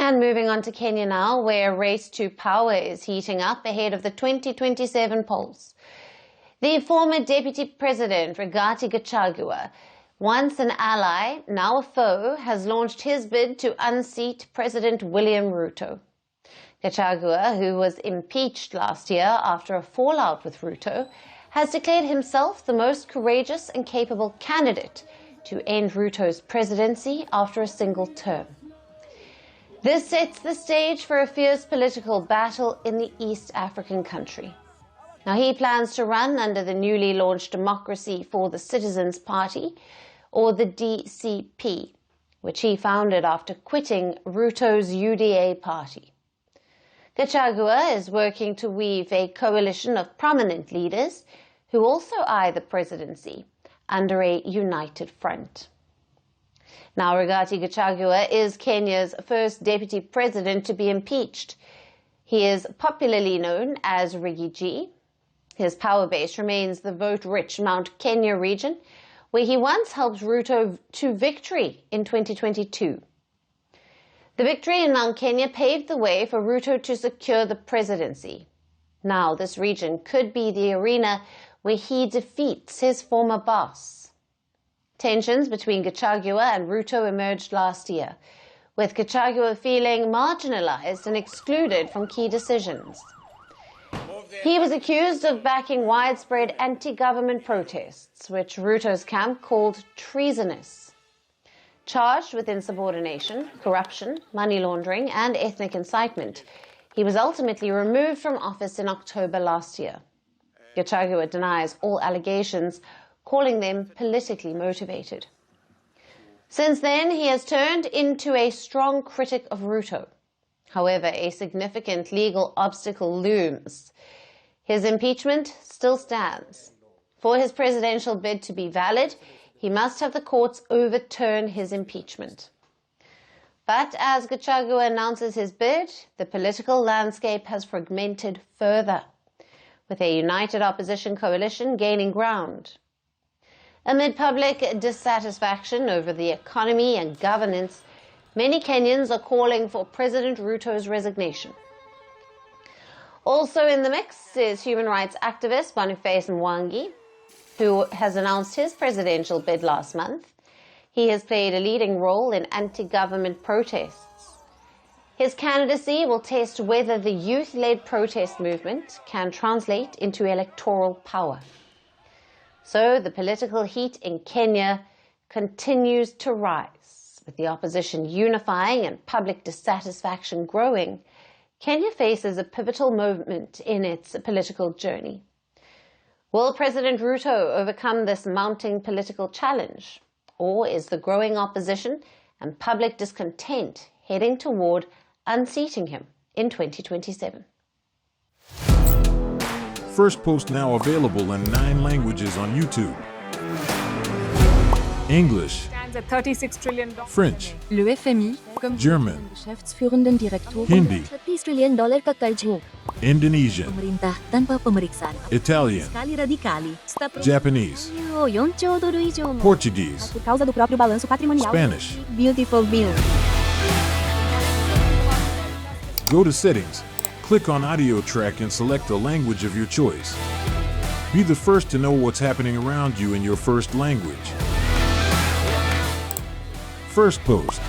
And moving on to Kenya now, where a race to power is heating up ahead of the 2027 polls. The former Deputy President, Rigathi Gachagua, once an ally, now a foe, has launched his bid to unseat President William Ruto. Gachagua, who was impeached last year after a fallout with Ruto, has declared himself the most courageous and capable candidate to end Ruto's presidency after a single term. This sets the stage for a fierce political battle in the East African country. Now, he plans to run under the newly launched Democracy for the Citizens Party, or the DCP, which he founded after quitting Ruto's UDA party. Gachagua is working to weave a coalition of prominent leaders who also eye the presidency under a united front. Now, Rigathi Gachagua is Kenya's first deputy president to be impeached. He is popularly known as Riggy G. His power base remains the vote-rich Mount Kenya region, where he once helped Ruto to victory in 2022. The victory in Mount Kenya paved the way for Ruto to secure the presidency. Now, this region could be the arena where he defeats his former boss. Tensions between Gachagua and Ruto emerged last year, with Gachagua feeling marginalized and excluded from key decisions. He was accused of backing widespread anti-government protests, which Ruto's camp called treasonous. Charged with insubordination, corruption, money laundering, and ethnic incitement, he was ultimately removed from office in October last year. Gachagua denies all allegations, calling them politically motivated. Since then, he has turned into a strong critic of Ruto. However, a significant legal obstacle looms. His impeachment still stands. For his presidential bid to be valid, he must have the courts overturn his impeachment. But as Gachagua announces his bid, the political landscape has fragmented further, with a united opposition coalition gaining ground. Amid public dissatisfaction over the economy and governance, many Kenyans are calling for President Ruto's resignation. Also in the mix is human rights activist Boniface Mwangi, who has announced his presidential bid last month. He has played a leading role in anti-government protests. His candidacy will test whether the youth-led protest movement can translate into electoral power. So the political heat in Kenya continues to rise. With the opposition unifying and public dissatisfaction growing, Kenya faces a pivotal moment in its political journey. Will President Ruto overcome this mounting political challenge? Or is the growing opposition and public discontent heading toward unseating him in 2027? Firstpost now available in 9 languages on YouTube. English, Stands at $36 trillion. French, Le FMI, comme German, Geschäftsführenden Direktor, Hindi, $30 trillion ka karjo. Indonesian, Pemerintah tanpa pemeriksaan. Italian, Sekali radikali. Japanese, 4 兆ドル以上も Portuguese, por causa do próprio balanço patrimonial. Spanish. Beautiful bill. Go to Settings, click on Audio Track and select a language of your choice. Be the first to know what's happening around you in your first language. Firstpost.